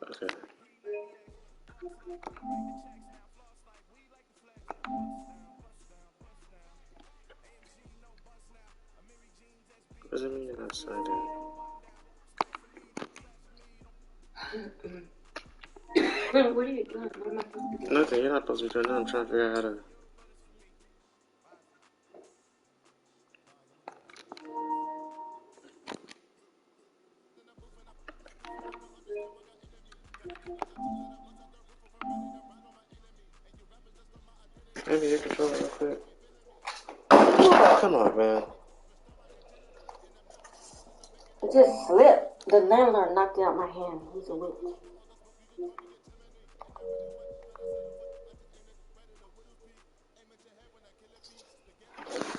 Okay. What does it mean you're not signed in? What are you doing? What am I supposed to do? Nothing. You're not supposed to be doing nothing. I'm trying to figure out how to. Maybe you control it real quick. Come on, man. It just slipped. The landlord knocked it out my hand. He's a witch.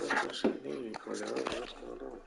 What should I need for that? What's going on?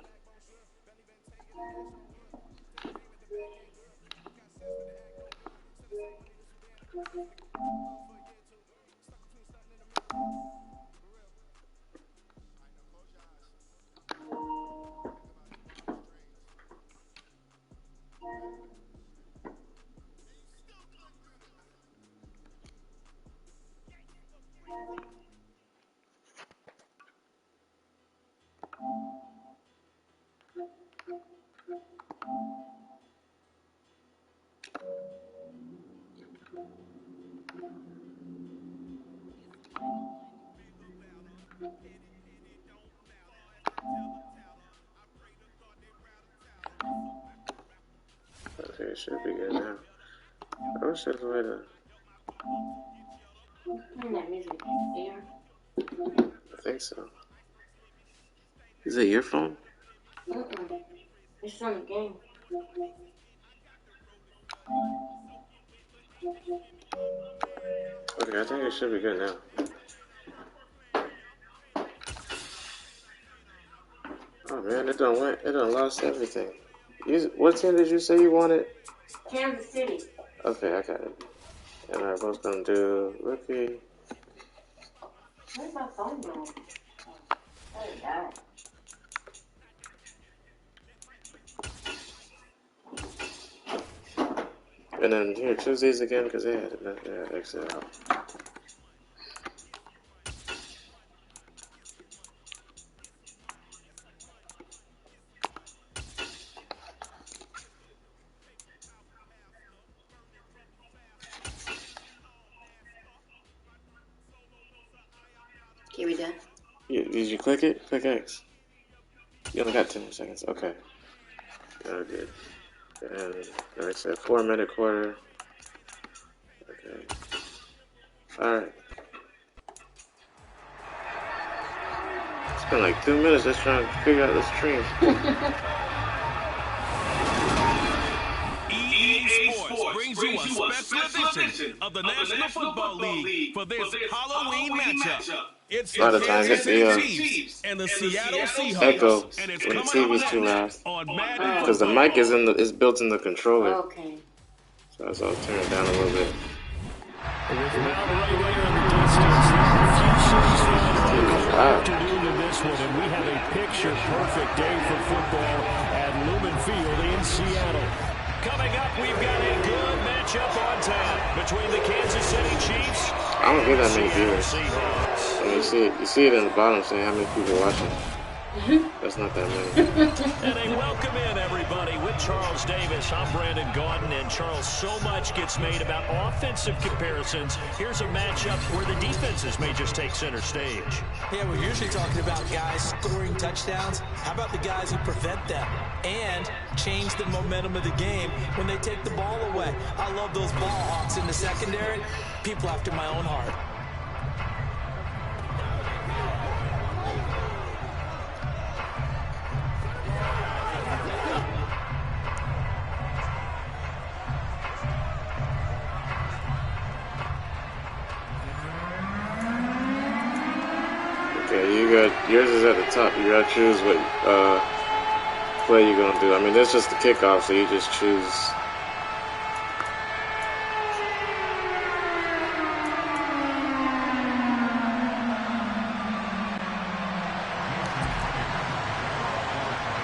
Okay, it should be good now. I wish there was a way to. Playing that music here. I think so. Is it your phone? It's on the game. Okay, I think it should be good now. Oh man, it done went. It done lost everything. What team did you say you wanted? Kansas City. Okay, I got it. And I was gonna do rookie. Where's my phone going? Oh, it died. And then here, choose these again because they had exit out. Can we done? Did you click it? Click X. You only got 10 more seconds. Okay. Oh, good. And like I said, 4-minute quarter. Okay. Alright. It's been like 2 minutes just trying to figure out this stream. EA Sports brings you a special edition of the National Football League for this Halloween matchup. It's a lot of times Kansas the City Chiefs and the Seattle Seahawks. echo And it's when the coming TV's up too loud on Madden because the mic is built in the controller. Okay. So I'll turn it down a little bit. With Mount right there in the distance, a few to do to this one, and we have a picture-perfect day for football at Lumen Field in Seattle. Coming up, we've got a good matchup on tap between the Kansas City Chiefs I don't get that many and the viewers. Seahawks. I mean, you see it in the bottom saying how many people watching. That's not that many. And they welcome in everybody with Charles Davis. I'm Brandon Gaudin, and Charles, so much gets made about offensive comparisons. Here's a matchup where the defenses may just take center stage. Yeah, we're usually talking about guys scoring touchdowns. How about the guys who prevent them and change the momentum of the game when they take the ball away? I love those ball hawks in the secondary. People after my own heart. Okay, yours is at the top. You gotta choose what play you're gonna do. I mean, that's just the kickoff, so you just choose.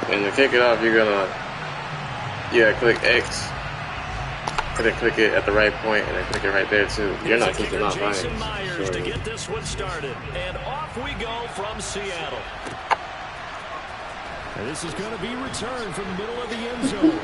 And to kick it off, you gotta click X. couldn't click it at the right point and then click it right there too. You're not kicking off, I Jason am. Myers to get this one started. And off we go from Seattle. And this is going to be returned from the middle of the end zone.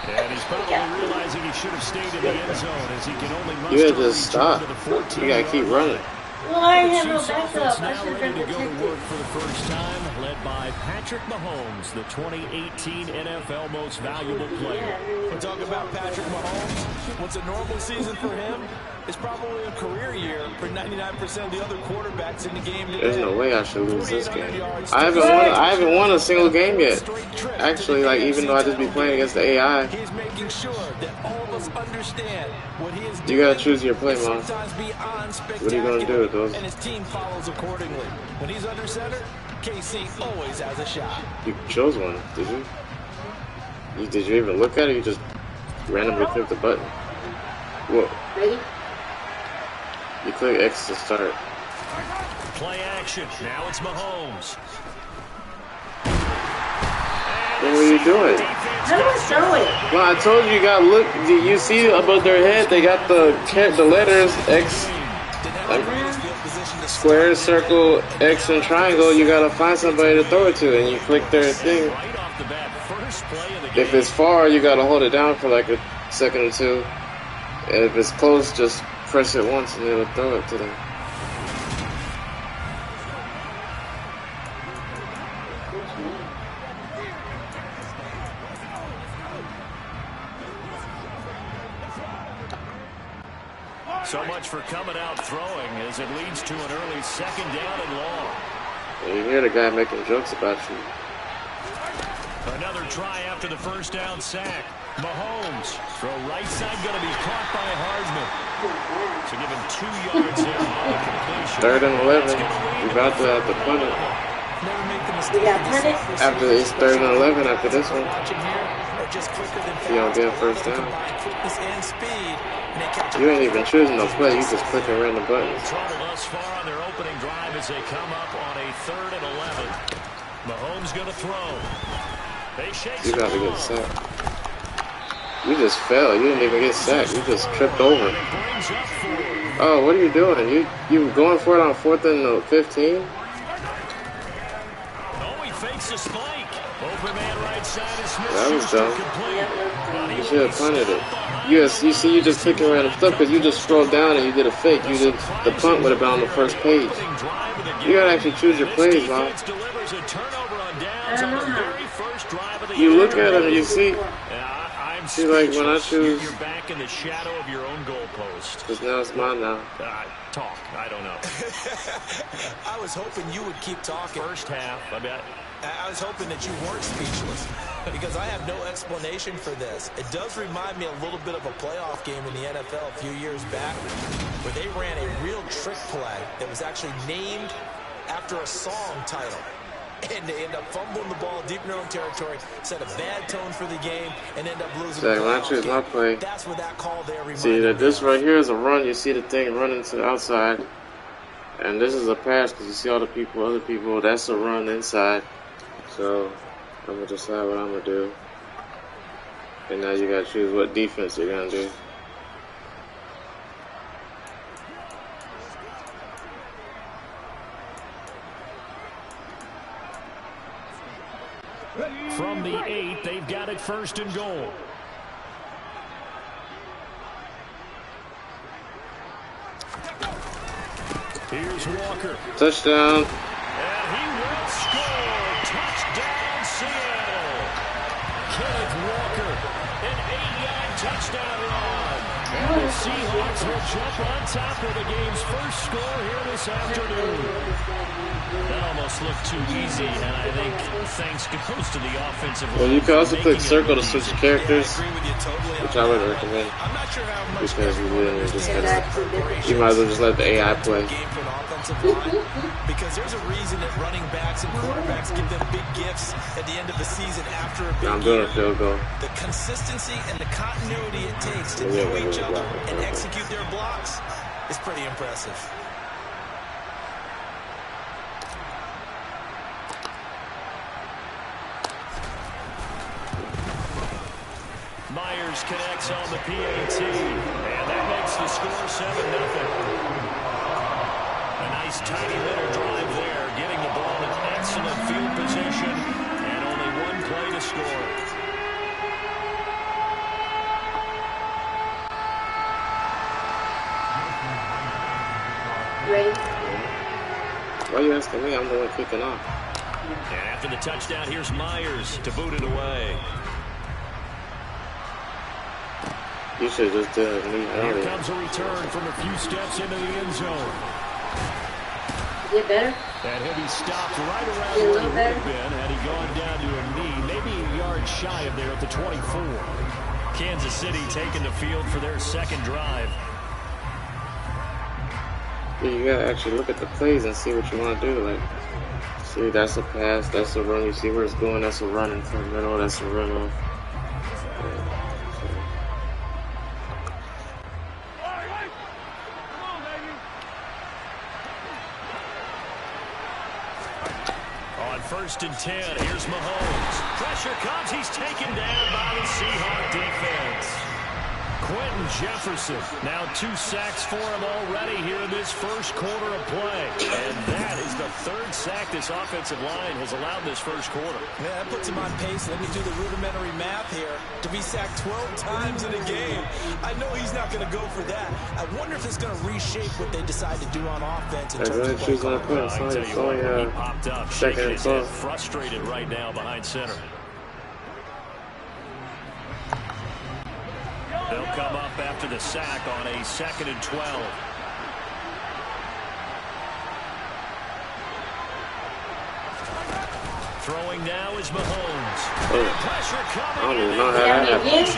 And he's probably realizing he should have stayed in the end zone as he can only muster You a gotta just stop. return to the 14. You gotta keep running. Well, I have no Chiefs backup. offense I now should have ready been to go to protected. work for the first time, led by Patrick Mahomes, the 2018 NFL Most Valuable Player. We're talking about Patrick Mahomes. What's a normal season for him is probably a career year for 99% of the other quarterbacks in the game today. There's no way I should lose this game. I haven't won a single game yet. Actually, like, even though I just be playing against the AI. He's making sure that all of us understand what he is doing. You gotta choose your play, Mom. Sometimes beyond What are you gonna do with those? and his team follows accordingly. When he's under center, KC always has a shot. You chose one, did you? Did you even look at it? You just randomly clicked the button. Whoa. Ready? You click X to start. Play action. Now it's Mahomes. What were you doing? How do I throw it? Well, I told you, you gotta look. You see above their head, they got the letters X, like square, circle, X, and triangle. You gotta find somebody to throw it to, and you click their thing. Right off the bat, first play of the game. If it's far, you gotta hold it down for like a second or two. And if it's close, just press it once and it'll throw it to them. So much for coming out throwing as it leads to an early second down and long. And you hear the guy making jokes about you. Another try after the first down sack. Mahomes, throw right side, going to be caught by Hardman. So give him 2 yards there on the completion. 3rd and 11. You about to have to punt it. Never make the We mistake. got punted. After it's 3rd and 11 after this one. Watching here are just quicker than You don't get fast. first down. Combine quickness and speed, and they catch You ain't even choosing no play. You just clicking random buttons. Trouble thus far on their opening drive as they come up on a 3rd and 11. Mahomes going to throw. They shake You some got to get off. sacked. You just fell. You didn't even get sacked. You just tripped over. Brings up 4. Oh, what are you doing? You going for it on 4th and 15? Oh, he fakes a spike. Open man right side is Smith. That was dumb. Complete. You should have punted it. You see, you just clicking random stuff because you just scrolled down and you did a fake. You did the punt would have been on the first page. You gotta actually choose your plays, Mom. Delivers a turnover on downs on the very first drive of the You year. look at them, you see. I'm See, like, when I speechless. choose- You're back in the shadow of your own goalpost. Because now it's mine now. Talk. I don't know. I was hoping you would keep talking. First half, I was hoping that you weren't speechless because I have no explanation for this. It does remind me a little bit of a playoff game in the NFL a few years back where they ran a real trick play that was actually named after a song title. And they end up fumbling the ball deep in their own territory, set a bad tone for the game, and end up losing the Zach, when I playoff choose my game. play, That's what that call there reminded see that me this of. right here is a run. You see the thing running to the outside. And this is a pass because you see all the people, other people. That's a run inside. So I'm going to decide what I'm going to do. And now you got to choose what defense you're going to do. from the 8, they've got it 1st and goal. Here's Walker. Touchdown. And he will score. Touchdown, Seattle. Kenneth Walker, an 8-yard touchdown run. And the Seahawks will jump on top of the game's first score here this afternoon. That almost looked too easy, and I think thanks goes to the offensive line. Well, you can also for click making it circle to look switch easy. characters, I agree with you totally. which I would recommend. I'm not sure how much Because you literally just Yeah, have that's a different. you might as well just let the AI play. game for an offensive line because there's a reason that running backs and quarterbacks give them big gifts at the end of the season after a big Now I'm doing year. a field goal. The consistency and the continuity it takes to Yeah, know each yeah, other yeah. and execute their blocks is pretty impressive. Myers connects on the PAT, and that makes the score 7-0. A nice tidy little drive there, getting the ball in excellent field position, and only one play to score. Ready? Why are you asking me? I'm the one kicking off. And after the touchdown, here's Myers to boot it away. You should just did me Here earlier. comes a return from a few steps into the end zone. Is it better? And he'll be stopped right around Is it a where he little would better? have been had he gone down to a knee, maybe a yard shy of there at the 24. Kansas City taking the field for their second drive. Yeah, you gotta actually look at the plays and see what you want to do. Like, see, that's a pass, that's a run. You see where it's going, that's a run into the middle, that's a run off. On 1st and 10, here's Mahomes. Pressure comes, he's taken down by the Seahawks defense. Quentin Jefferson, now 2 sacks for him already here in this first quarter of play. And that is the 3rd sack this offensive line has allowed this first quarter. Yeah, that puts him on pace. Let me do the rudimentary math here. To be sacked 12 times in a game, I know he's not going to go for that. I wonder if it's going to reshape what they decide to do on offense in terms of play calling. I can tell you what, when he popped up, shaking his head, 12. frustrated right now behind center. They'll come up after the sack on a 2nd and 12. Throwing now is Mahomes. Pressure coming. I don't even know how that happened.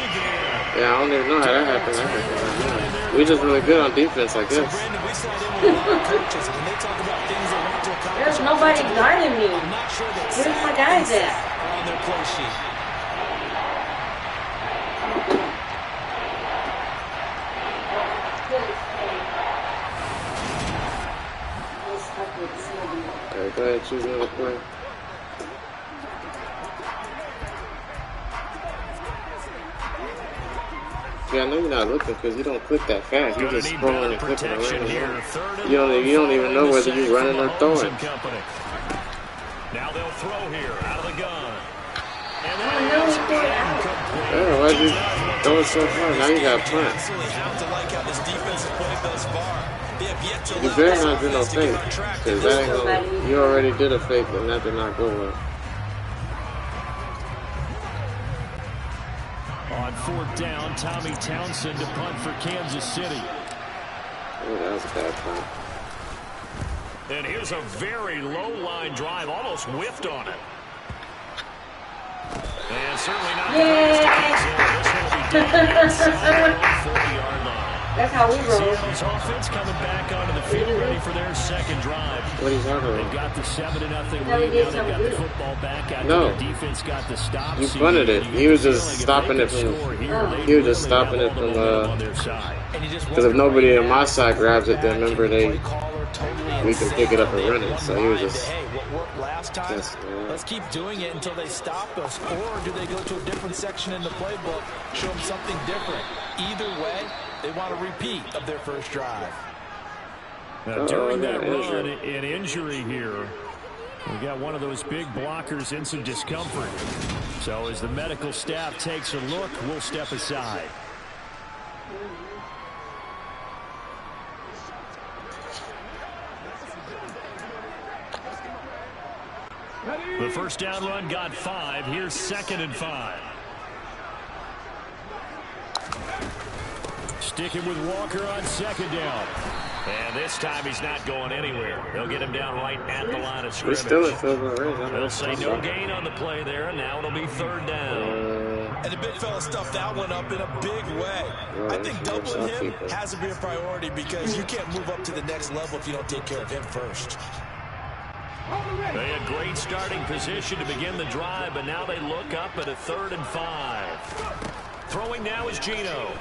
Yeah, I don't even know how that happened. We just really good on defense, I guess. There's nobody guarding me. Where's my guys at? On their play sheet. Alright, go ahead, choose another play. Yeah, I know you're not looking because you don't click that fast. You just scrolling and clicking around. You don't even know whether you're running or throwing. Now they'll throw here out of the gun. And Yeah, why'd you throw it so far? Now you got punt. Absolutely have to like how this defense has played thus far. They have yet to You better not do no fake, because that ain't gonna, you already did a fake and that did not go well. On 4th down, Tommy Townsend to punt for Kansas City. Oh, that was a bad punt. And here's a very low-line drive, almost whiffed on it. And certainly not the greatest to cancel. This one will be down inside the 40-yard line. That's how we roll. Seattle's offense coming back onto the field ready for their second drive. What are you talking about? They've got the 7-0 lead. Now they've got the football back. No. The defense got the stop. You punted it. He was just stopping it from, because if nobody on my side grabs it, then remember we can pick it up and run it. So he was just, hey, what worked last time? Let's keep doing it until they stop us. Or do they go to a different section in the playbook, show them something different? Either way, they want a repeat of their first drive. Now, during that run, an injury here. We got one of those big blockers in some discomfort. So as the medical staff takes a look, we'll step aside. The first down run got 5. Here's 2nd and 5. Sticking with Walker on 2nd down. And this time he's not going anywhere. They'll get him down right at the line of scrimmage. We're still in field goal range. They'll say no gain on the play there, and now it'll be 3rd down. And the big fella stuffed that one up in a big way. I think doubling him has to be a priority because you can't move up to the next level if you don't take care of him first. They had great starting position to begin the drive, but now they look up at a 3rd and 5. Throwing now is Geno.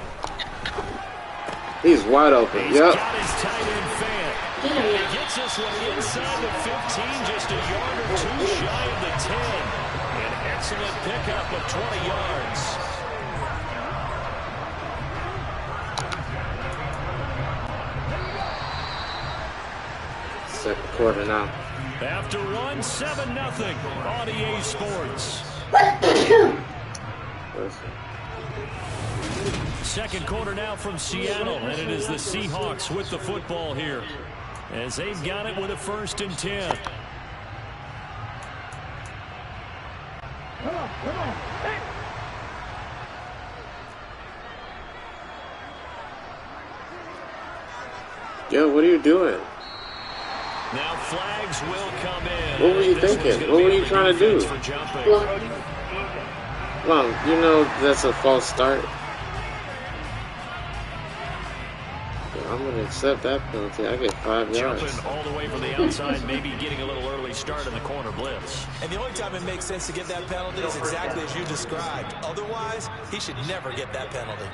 He's wide open. He's got his tight end fan. He gets this one inside the 15, just a yard or 2 shy of the 10. An excellent pickup of 20 yards. second quarter now. After one, 7-0 on EA Sports. Second quarter now from Seattle, and it is the Seahawks with the football here, as they've got it with a 1st and 10. Yo, what are you doing? Now flags will come in. What were you thinking? What were you trying to do? Well, you know that's a false start. I'm going to accept that penalty. I get 5 yards. Jumping all the way from the outside, maybe getting a little early start in the corner blitz. And the only time it makes sense to get that penalty is exactly as you described. Otherwise, he should never get that penalty.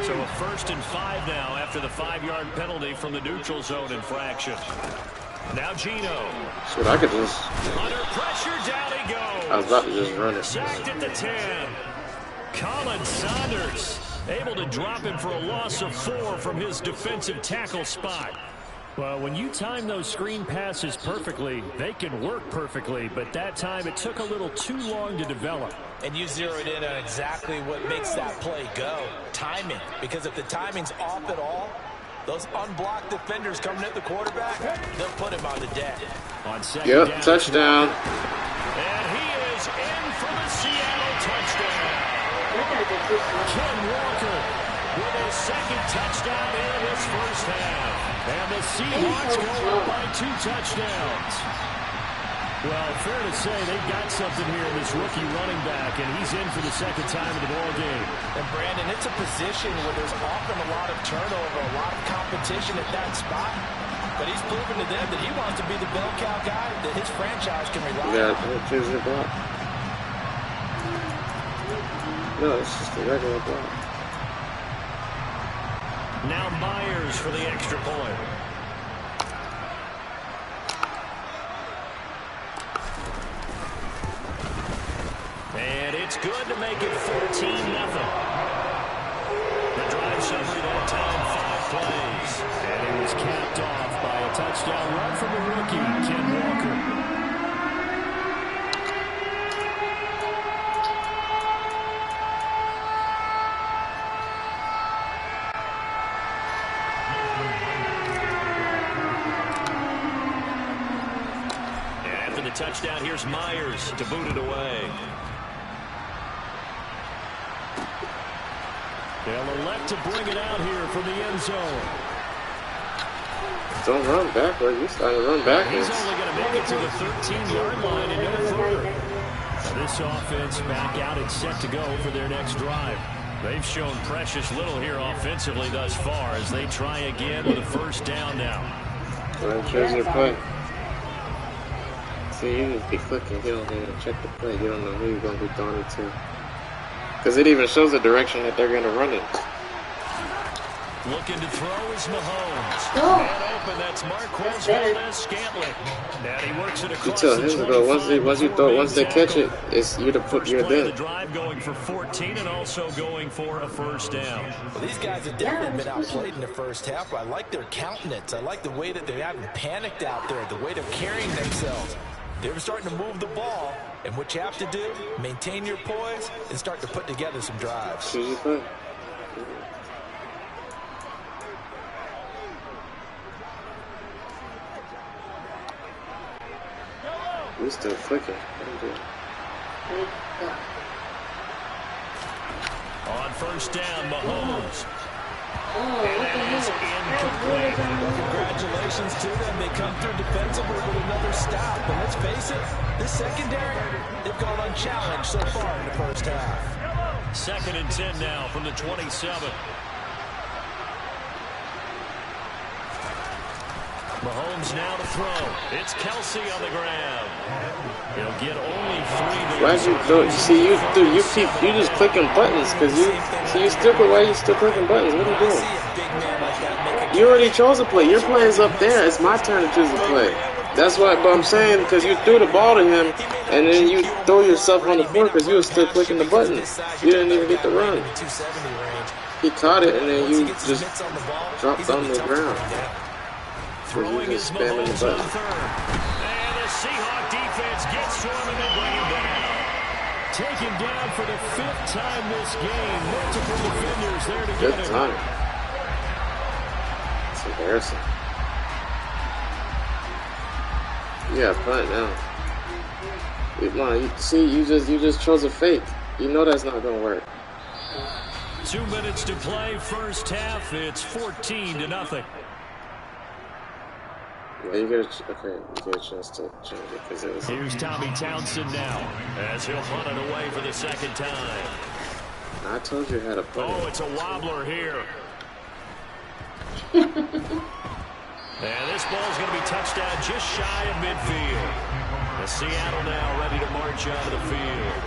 So a 1st and 5 now after the 5-yard penalty from the neutral zone infraction. Now Gino. That's what I could just. Under pressure, down he goes. I was about to just run it. Sacked at the 10. Colin Saunders able to drop him for a loss of 4 from his defensive tackle spot. Well, when you time those screen passes perfectly, they can work perfectly, but that time it took a little too long to develop. And you zeroed in on exactly what makes that play go. Timing. Because if the timing's off at all, those unblocked defenders coming at the quarterback, they'll put him on the deck. On second down, touchdown. And he is in for the Seattle touchdown. Ken Walker with his 2nd touchdown in this 1st half. And the Seahawks go up by 2 touchdowns. Well, fair to say they've got something here in this rookie running back, and he's in for the 2nd time in the ball game. And Brandon, it's a position where there's often a lot of turnover, a lot of competition at that spot. But he's proven to them that he wants to be the bell cow guy that his franchise can rely on. Yeah, choose your block. No, it's just a regular block. Now Myers for the extra point. And it's good to make it 14-0. The drive summary that time, 5 plays. And it was capped off by a touchdown run from the rookie, Ken Walker. After the touchdown, here's Myers to boot it away. They'll elect to bring it out here from the end zone. Don't run backward. You starting to run backwards. He's only going to make it to the 13-yard line and no further. Now this offense back out and set to go for their next drive. They've shown precious little here offensively thus far as they try again with a 1st down now. Well, choose your play. See, you just be clicking. You don't even check the play. You don't know who you're going to be throwing it to. Because it even shows the direction that they're going to run it. Looking to throw is Mahomes. And open, that's Marquez Valdez-Scantling. And he works it across you tell him to go once they catch it, it's you're the drive going for 14 and also going for a 1st down. Well, these guys have definitely been outplayed in the 1st half. I like their countenance. I like the way that they haven't panicked out there, the way they're carrying themselves. They're starting to move the ball, and what you have to do, maintain your poise and start to put together some drives. Choose your play. We're still clicking. On 1st down, Mahomes. And is incomplete. Well, congratulations to them. They come through defensively with another stop. But let's face it, this secondary, they've gone unchallenged so far in the 1st half. 2nd and 10 now from the 27. Mahomes now to throw. It's Kelsey on the ground. He'll get only 3. Why you do? See, you just clicking buttons because you stupid. Why you still clicking buttons? What are you doing? You already chose a play. Your play is up there. It's my turn to choose a play. That's what I'm saying, because you threw the ball to him and then you throw yourself on the floor because you were still clicking the buttons. You didn't even get the run. He caught it, and then Once he you gets his just mitts on the ball, dropped he's gonna on be the tough to ground. bring down. Throwing just his spamming the Mahomes on button. third. And the Seahawk defense gets to him and they bring him down. Taken down for the 5th time this game. Multiple defenders there to Good get him. time. It's embarrassing. Yeah, punt now. Come on, you just chose a fake. You know that's not gonna work. 2 minutes to play, first half. It's 14-0. Yeah, you get a chance to change it because it was. Here's Tommy Townsend now as he'll punt it away for the 2nd time. I told you how to punt it. Oh, it's a wobbler here. And this ball's going to be touched down just shy of midfield. The Seattle now ready to march onto the field.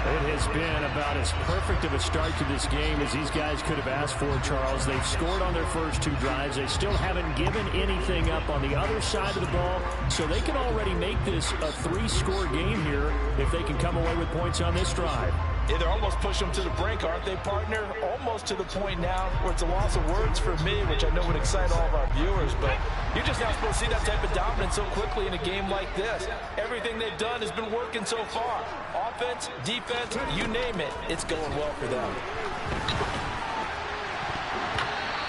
It has been about as perfect of a start to this game as these guys could have asked for, Charles. They've scored on their first 2 drives. They still haven't given anything up on the other side of the ball, so they can already make this a 3-score game here if they can come away with points on this drive. Yeah, they're almost pushing them to the brink, aren't they, partner? Almost to the point now where it's a loss of words for me, which I know would excite all of our viewers, but you're just not supposed to see that type of dominance so quickly in a game like this. Everything they've done has been working so far. Offense, defense, you name it, it's going well for them.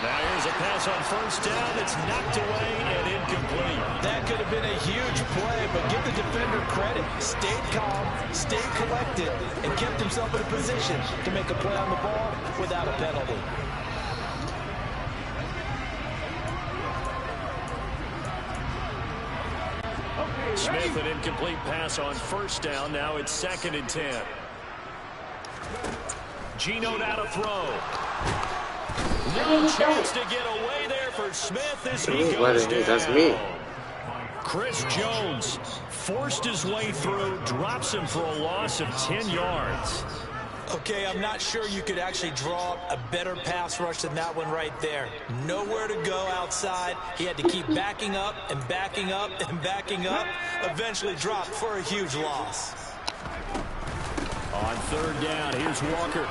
Now here's a pass on first down. It's knocked away and incomplete. That could have been a huge play, but give the defender credit. Stayed calm, stayed collected, and kept himself in a position to make a play on the ball without a penalty. Smith, an incomplete pass on first down. Now it's 2nd and 10. Geno now to throw. No chance to get away there for Smith as he goes down. That's me. Chris Jones forced his way through, drops him for a loss of 10 yards. Okay, I'm not sure you could actually draw a better pass rush than that one right there. Nowhere to go outside. He had to keep backing up and backing up and backing up. Eventually dropped for a huge loss. On 3rd down, here's Walker.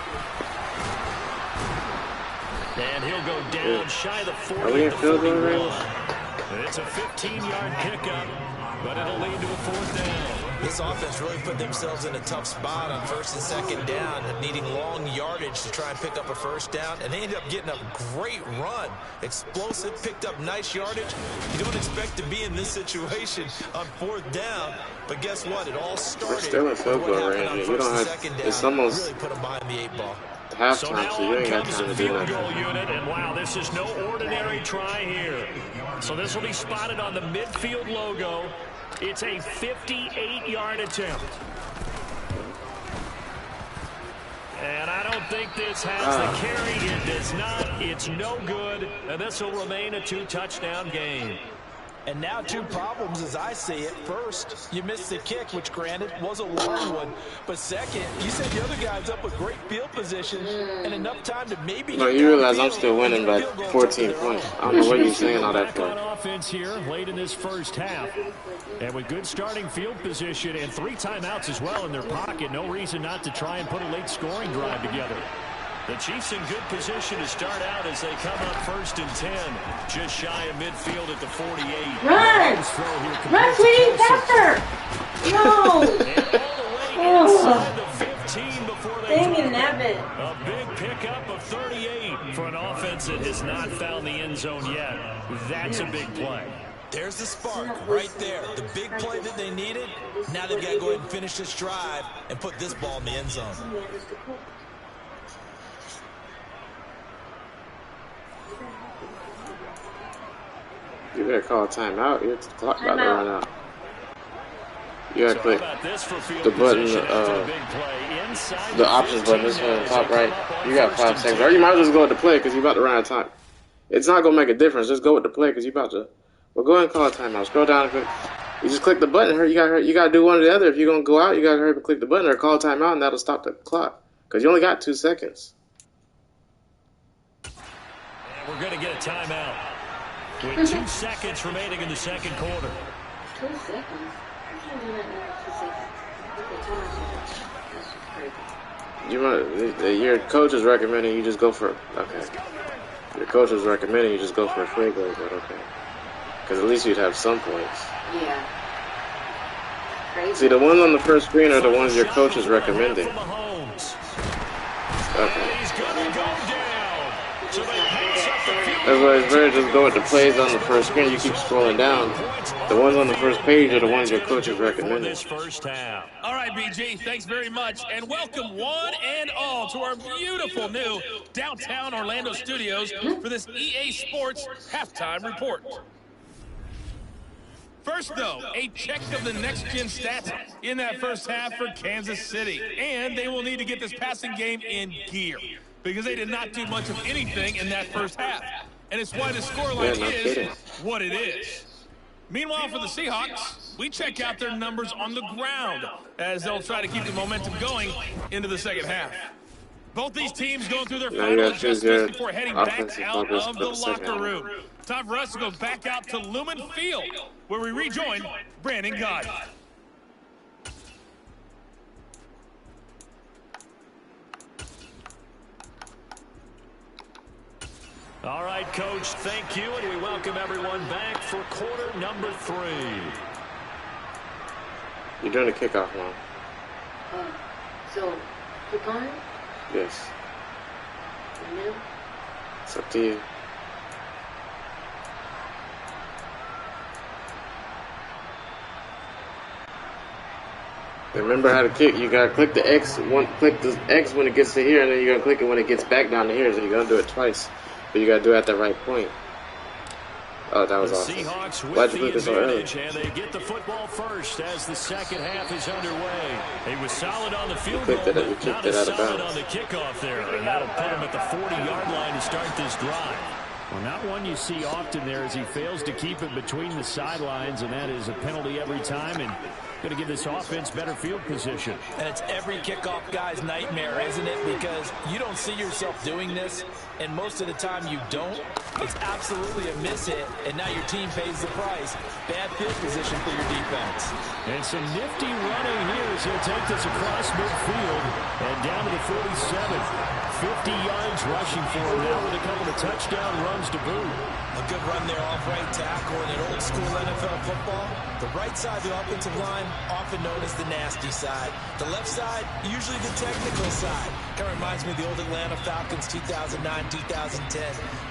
And he'll go down shy of the 40 at the 41. It's a 15-yard pickup, but it'll lead to a 4th down. This offense really put themselves in a tough spot on 1st and 2nd down, needing long yardage to try and pick up a 1st down, and they ended up getting a great run. Explosive, picked up nice yardage. You don't expect to be in this situation on 4th down, but guess what? It all started still in field goal what happened range. on You don't 1st and have. 2nd down. It's almost Really put them behind the 8 ball. halftime, so you ain't got comes time the to do field goal nothing. unit, and wow, this is no ordinary try here. So this will be spotted on the midfield logo. It's a 58-yard attempt. And I don't think this has the carry. It does not. It's no good. And this will remain a 2-touchdown game. And now 2 problems as I see it. First, you missed the kick, which granted was a long one. But second, you set the other guys up with great field position and enough time to maybe... No, you realize I'm still winning by 14 points. I don't know what you're saying all that Back for. on offense here late in this first half. And with good starting field position and 3 timeouts as well in their pocket, no reason not to try and put a late scoring drive together. The Chiefs in good position to start out as they come up 1st and 10. Just shy of midfield at the 48. Run! Run, sweetie, faster! No! And all the way inside the 15 before they Dang drop it, Nabbit. A big pickup of 38 for an offense that has not found the end zone yet. That's a big play. There's the spark right there. The big play that they needed. Now they've got to go ahead and finish this drive and put this ball in the end zone. You better call a timeout. Your clock about to run out. You gotta click the button, the options button. This one on the top right. You got 5 seconds. Or you might as well just go with the play because you're about to run out of time. It's not gonna make a difference. Just go with the play because you're about to. Well, go ahead and call a timeout. Scroll down and click. You just click the button. You gotta do one or the other. If you're gonna go out, you gotta hurry up and click the button or call a timeout, and that'll stop the clock because you only got 2 seconds. And we're gonna get a timeout with 2 seconds remaining in the second quarter. 2 seconds? Your coach is recommending you just go for okay. Your coach is recommending you just go for a free goal, but okay. Because at least you'd have some points. Yeah. Crazy. See, the ones on the first screen are the ones your coach is recommending. Okay. That's why it's better just go with the plays on the first screen. You keep scrolling down. The ones on the first page are the ones your coach is recommending. All right, BG, thanks very much. And welcome one and all to our beautiful new downtown Orlando studios for this EA Sports Halftime Report. First, though, a check of the next-gen stats in that first half for Kansas City. And they will need to get this passing game in gear because they did not do much of anything in that first half. And it's why the scoreline is what it is. Meanwhile, for the Seahawks, we check out their numbers on the ground as they'll try to keep the momentum going into the second half. Both these teams going through their final adjustments before heading back out of the locker room. Time for us to go back out to Lumen Field, where we rejoin Brandon Gott. All right, Coach, thank you, and we welcome everyone back for quarter number 3. You're doing a kickoff now. So, click on it? Yes. And then? It's up to you. Remember how to kick. You gotta click the X. Click the X when it gets to here, and then you gotta click it when it gets back down to here. So you gotta do it twice, but you gotta do it at the right point. Oh, that was awesome. Seahawks Why'd with you click the this so early? advantage, and they get the football first as the second half is underway. He was solid on the field goal, but not as solid on the kickoff there, and that'll put him at the 40-yard line to start this drive. Well, not one you see often there as he fails to keep it between the sidelines, and that is a penalty every time, and going to give this offense better field position. And it's every kickoff guy's nightmare, isn't it? Because you don't see yourself doing this, and most of the time you don't. It's absolutely a miss hit, and now your team pays the price. Bad field position for your defense. And some nifty running here as he'll take this across midfield and down to the 47. 50 yards rushing for him now with a couple of touchdown runs to boot. A good run there off right tackle in an old school NFL football. The right side of the offensive line, often known as the nasty side. The left side, usually the technical side. Kind of reminds me of the old Atlanta Falcons 2009, 2010.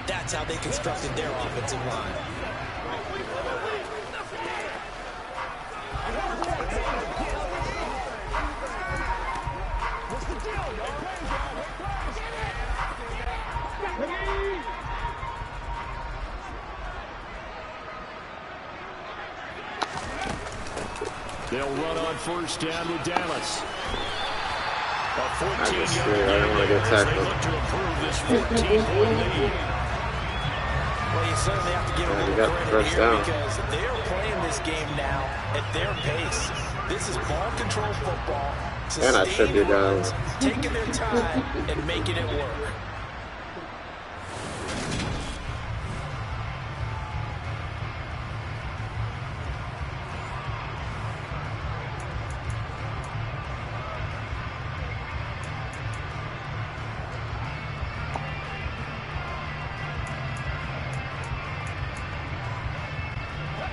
That's how they constructed their offensive line. They'll run on first down with Dallas. A 14-yard gain as they look to improve this 14-point lead. Well, you certainly have to give them a little credit here because they're playing this game now at their pace. This is ball control football, sustaining runs, taking their time, and making it work.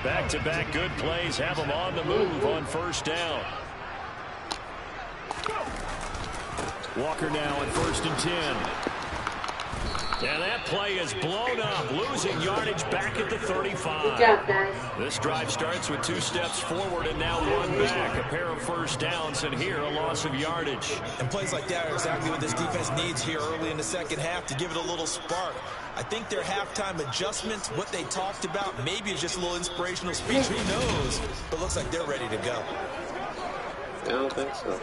Back-to-back good plays have them on the move on first down. Walker now on 1st and 10. And that play is blown up, losing yardage back at the 35. Good job, guys. This drive starts with 2 steps forward and now 1 back. A pair of first downs, and here a loss of yardage. And plays like that are exactly what this defense needs here early in the second half to give it a little spark. I think their halftime adjustments, what they talked about, maybe it's just a little inspirational speech. Who knows? But looks like they're ready to go. I don't think so.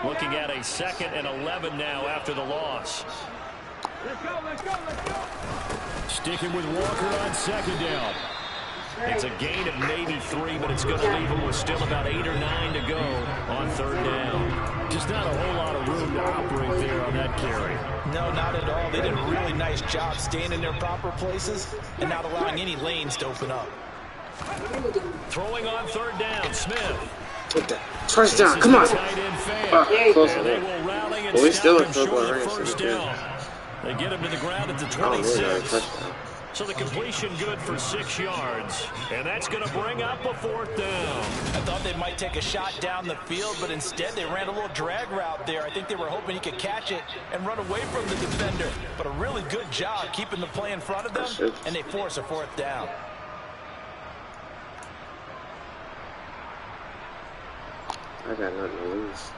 Looking at a 2nd and 11 now after the loss. Sticking with Walker on 2nd down. It's a gain of maybe 3, but it's going to leave them with still about 8 or 9 to go on 3rd down. Just not a whole lot of room to operate there on that carry. No, not at all. They did a really nice job staying in their proper places and not allowing any lanes to open up. Throwing on third down, Smith. Get that. First down, come on. Close And they enough. will rally and Well, we still stop in him short football of the range. first down. They get him to the ground at the Oh, really? 26. Touchdown. So the completion good for 6 yards. And that's going to bring up a fourth down. I thought they might take a shot down the field, but instead they ran a little drag route there. I think they were hoping he could catch it and run away from the defender. But a really good job keeping the play in front of them, and they force a fourth down. I got nothing to lose.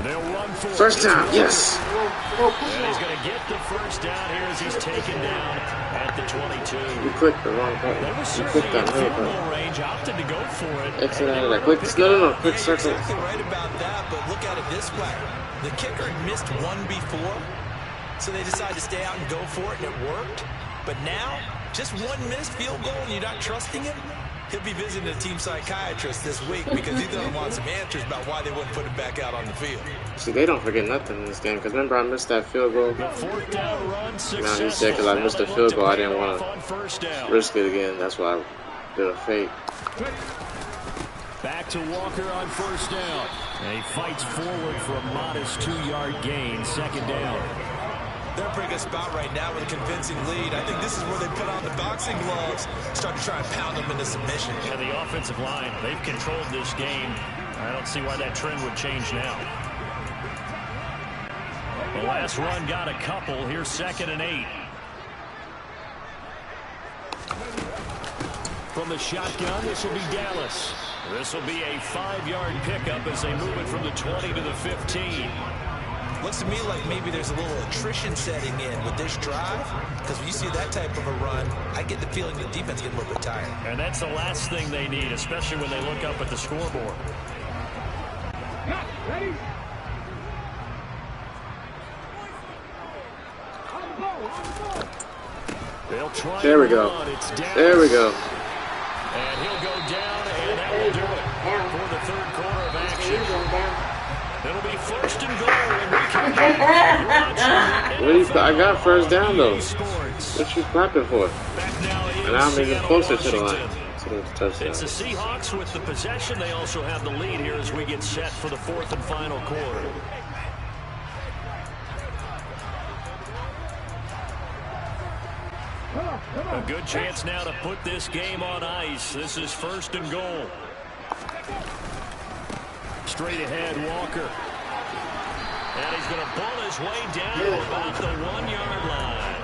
They'll run for First down, yes. And he's going to get the first down here as he's taken down at the 22. You clicked the wrong button. That was You certainly clicked in that field middle goal button. range, opted to go for it. Exit out of that. Click. No. Quick Yeah, circle. you're exactly right about that, but look at it this way. The kicker had missed one before, so they decided to stay out and go for it, and it worked. But now, just one missed field goal and you're not trusting him? He'll be visiting a team psychiatrist this week because he's going to want some answers about why they wouldn't put him back out on the field. See, they don't forget nothing in this game. Because remember, I missed that field goal. The fourth down run Now successful. he said because I missed the Now they field look goal, I pay didn't it want off on first down. to risk it again. That's why I did a fake. Back to Walker on first down. And he fights forward for a modest 2-yard gain, second down. They're in a pretty good spot right now with a convincing lead. I think this is where they put on the boxing gloves, start to try and pound them into submission. And the offensive line, they've controlled this game. I don't see why that trend would change now. The last run got a couple. Here's 2nd and 8. From the shotgun, this will be Dallas. This will be a 5-yard pickup as they move it from the 20 to the 15. Looks to me like maybe there's a little attrition setting in with this drive, because when you see that type of a run, I get the feeling the defense is getting a little bit tired. And that's the last thing they need, especially when they look up at the scoreboard. Ready? They'll try. There we go. There we go. And he'll go down, and that will do it for the third quarter of action. It'll be first and goal. I got first down, though. What you clapping for? And I'm even closer to the line. It's the Seahawks with the possession. They also have the lead here as we get set for the fourth and final quarter. A good chance now to put this game on ice. This is first and goal. Straight ahead, Walker. And he's going to pull his way down about the 1-yard line.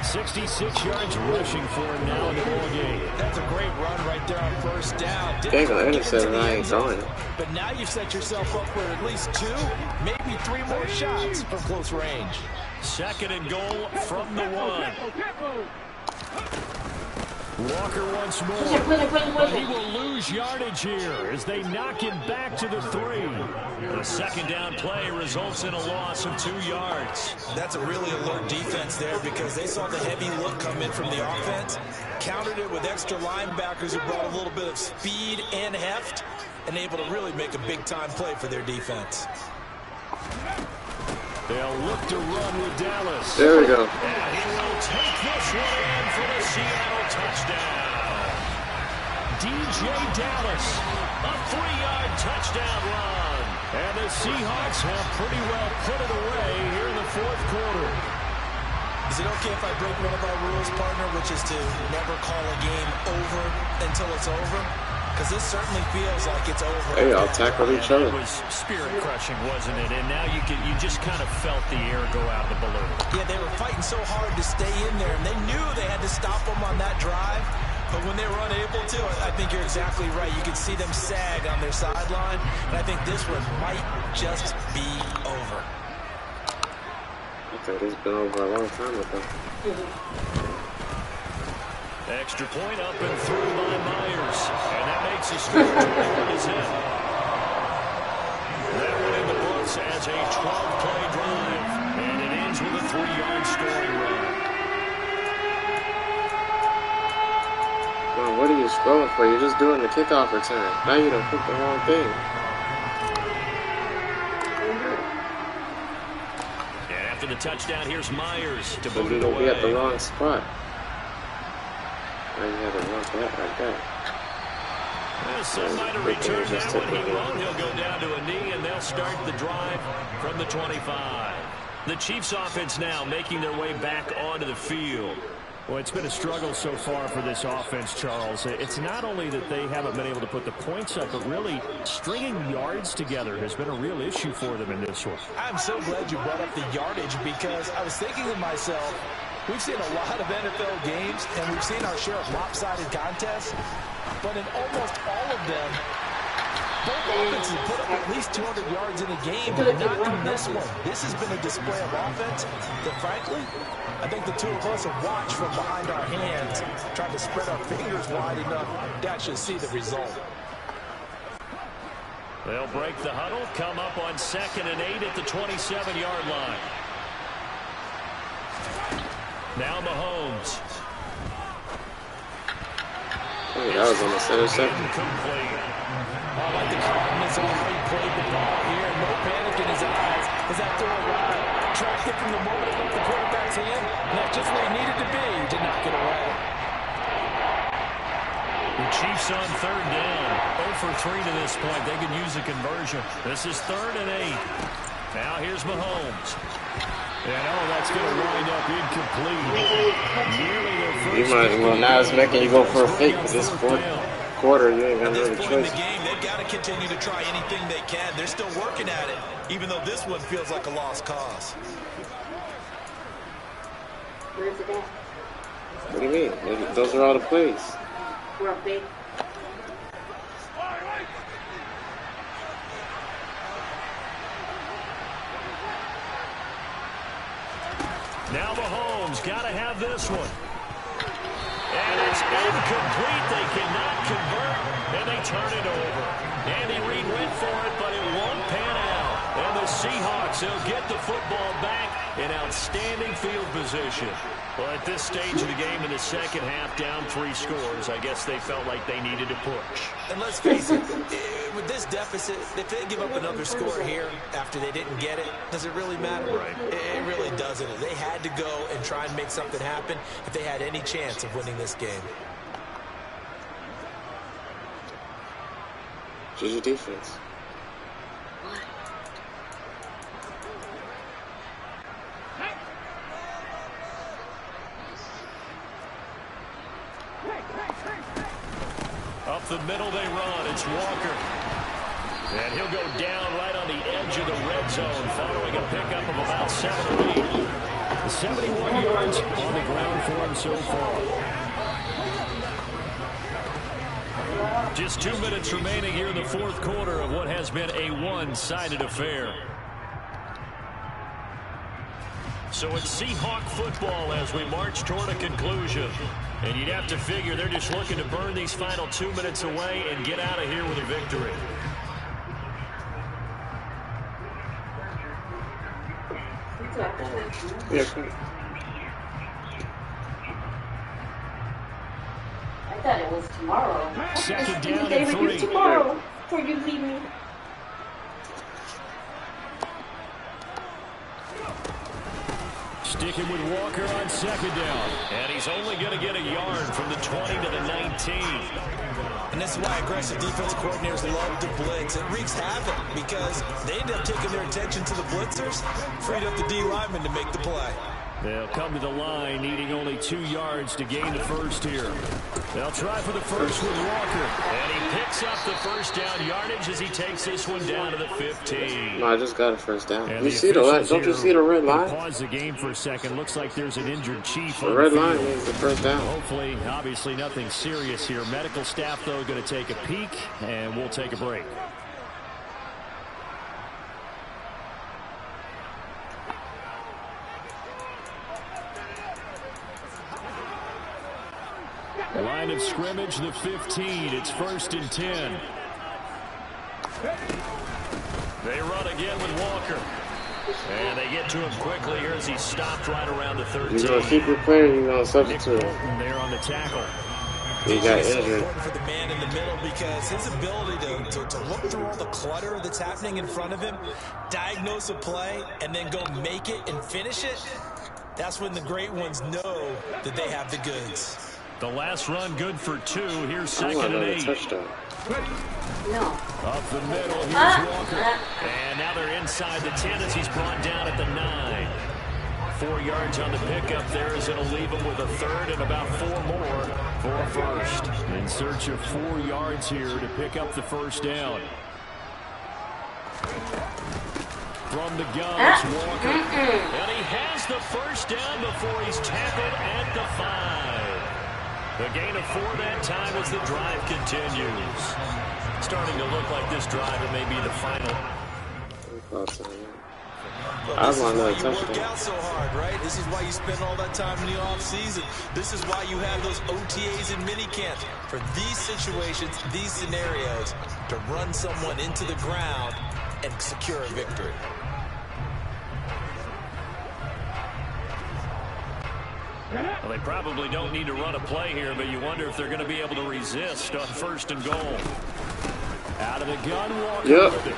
66 yards rushing for him now in the ball game. That's a great run right there on first down. They're going to intercept, and I ain't throwing it. But now you've set yourself up for at least 2, maybe 3 more shots from close range. 2nd and goal from the 1. Walker once more. But he will lose yardage here as they knock him back to the 3. The second down play results in a loss of 2 yards. That's a really alert defense there because they saw the heavy look come in from the offense, countered it with extra linebackers who brought a little bit of speed and heft, and able to really make a big-time play for their defense. They'll look to run with Dallas. There we go. And he will take this one in for the Seattle touchdown. DJ Dallas, a 3-yard touchdown run. And the Seahawks have pretty well put it away here in the fourth quarter. Is it okay if I break one of our rules, partner, which is to never call a game over until it's over? Because this certainly feels like it's over. Hey, I'll tackle each other. It was spirit-crushing, wasn't it? And now you just kind of felt the air go out of the balloon. Yeah, they were fighting so hard to stay in there, and they knew they had to stop them on that drive. But when they were unable to, I think you're exactly right. You could see them sag on their sideline, and I think this one might just be over. I think it's been over a long time ago. Extra point up and through by Myers. And that makes the score 21 to 10. That one in the books as a 12-play drive. And it ends with a 3-yard scoring run. you scrolling for? You're just doing the kickoff return. Now you done clicked the wrong thing. And after the touchdown, here's Myers to So boot you're it going to be at the away. wrong spot. Now you have to run that like that. Well, some might have returned that one. He won't. He'll go down to a knee, and they'll start the drive from the 25. The Chiefs offense now making their way back onto the field. Well, it's been a struggle so far for this offense, Charles. It's not only that they haven't been able to put the points up, but really stringing yards together has been a real issue for them in this one. I'm so glad you brought up the yardage because I was thinking to myself, we've seen a lot of NFL games and we've seen our share of lopsided contests, but in almost all of them, both offenses put up at least 200 yards in a game, but not in this one. This has been a display of offense that, frankly, I think the two of us have watched from behind our hands, trying to spread our fingers wide enough to actually see the result. They'll break the huddle, come up on 2nd and 8 at the 27-yard line. Now Mahomes. Oh, that was on the center second. Incomplete. I like the calmness of how he played the ball here. No panic in his eyes as that throw arrived. Tracked it from the moment it left the quarterback's hand. And that's just where he needed to be to knock it away. The Chiefs on 3rd down. 0 for 3 to this point. They can use a conversion. This is 3rd and 8. Now here's Mahomes. And that's going to wind up incomplete. Nearly their first. You might as well. Now it's making you go for a fake for this fourth quarter. You ain't got no At this point in choice. the game, they've got to continue to try anything they can. They're still working at it, even though this one feels like a lost cause. Where's it at? What do you mean? Those are all the plays. We're a big. Now Mahomes got to have this one. And it's incomplete. They cannot convert, and they turn it over. Andy Reid went for it, but it won't pan out. And the Seahawks, they'll get the football back in outstanding field position. Well, at this stage of the game in the second half, down 3 scores, I guess they felt like they needed to push. And let's face it, with this deficit, if they give up another score here after they didn't get it, does it really matter? Right. It really doesn't. They had to go and try and make something happen if they had any chance of winning this game. GG defense. Up the middle they run. It's Walker. And he'll go down right on the edge of the red zone following a pickup of about 7 or 8. 71 yards on the ground for him so far. Just 2 minutes remaining here in the 4th quarter of what has been a one-sided affair. So it's Seahawk football as we march toward a conclusion. And you'd have to figure they're just looking to burn these final 2 minutes away and get out of here with a victory. Yeah. I thought it was tomorrow. 2nd down David, and 3. it's tomorrow before you leave me. Sticking with Walker on 2nd down. And he's only going to get a yard from the 20 to the 19. And this is why aggressive defense coordinators love to blitz. It wreaks havoc because they end up taking their attention to the blitzers, freed up the D lineman to make the play. They'll come to the line needing only 2 yards to gain the first here. They'll try for the first with Walker. And he picks up the first down yardage as he takes this one down to the 15. No, I just got a first down. And You see the line? Don't you see the red line? Pause the game for a second. Looks like there's an injured Chief. The red line means the first down. Hopefully, obviously nothing serious here. Medical staff, though, going to take a peek, and we'll take a break. Line of scrimmage, the 15. It's 1st and 10. They run again with Walker. And they get to him quickly here as he's stopped right around the 13. You're going to keep your player, you're going to Nick substitute. Bolton there on the tackle. He got It's so injured. important for the man in the middle because his ability to look through all the clutter that's happening in front of him, diagnose a play, and then go make it and finish it, that's when the great ones know that they have the goods. The last run good for 2. Here's I want 2nd and another 8. touchdown. No. Up the middle, here's Walker. And now they're inside the 10 as he's brought down at the 9. 4 yards on the pickup there is going to leave him with a third and about 4 more for a first. In search of 4 yards here to pick up the first down. From the gun, it's Walker. And he has the first down before he's tackled at the 5. The gain of 4 that time as the drive continues. Starting to look like this drive may be the final. I This is want why another you work touchdown. out so hard, right? This is why you spend all that time in the offseason. This is why you have those OTAs and mini camps. For these situations, these scenarios, to run someone into the ground and secure a victory. Well, they probably don't need to run a play here, but you wonder if they're going to be able to resist on 1st and goal. Out of the gun, Walker. Yep. With it.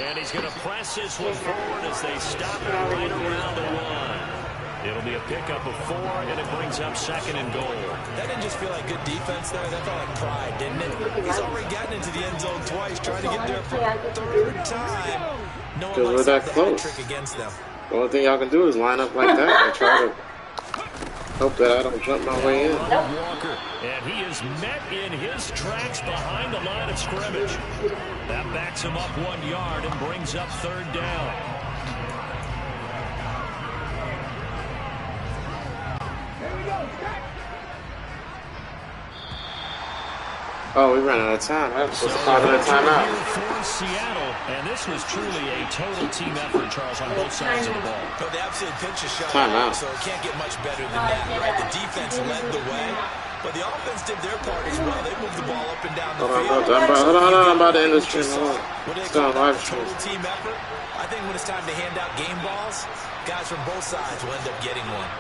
And he's going to press this one forward as they stop it right around the 1. It'll be a pickup of 4, and it brings up 2nd and goal. That didn't just feel like good defense there. That felt like pride, didn't it? He's already gotten into the end zone twice, trying to get there for a 3rd time. No one Because we're likes that the hat close. trick against them. The only thing y'all can do is line up like that and try to hope that I don't jump my way in. Walker, and he is met in his tracks behind the line of scrimmage. That backs him up 1 yard and brings up 3rd down. Oh, we ran out of time. I was supposed to call another timeout. For Seattle, and this was truly a total team effort, Charles, on both sides of the ball. But they absolutely pinch a shot, Timeout. so it can't get much better than that, right? The defense led the way, but the offense did their part as well. They moved the ball up and down the field. Hold on, I'm about to end this stream. Hold on. What do they It's call on that? live stream. Total team effort? I think when it's time to hand out game balls, guys from both sides will end up getting one.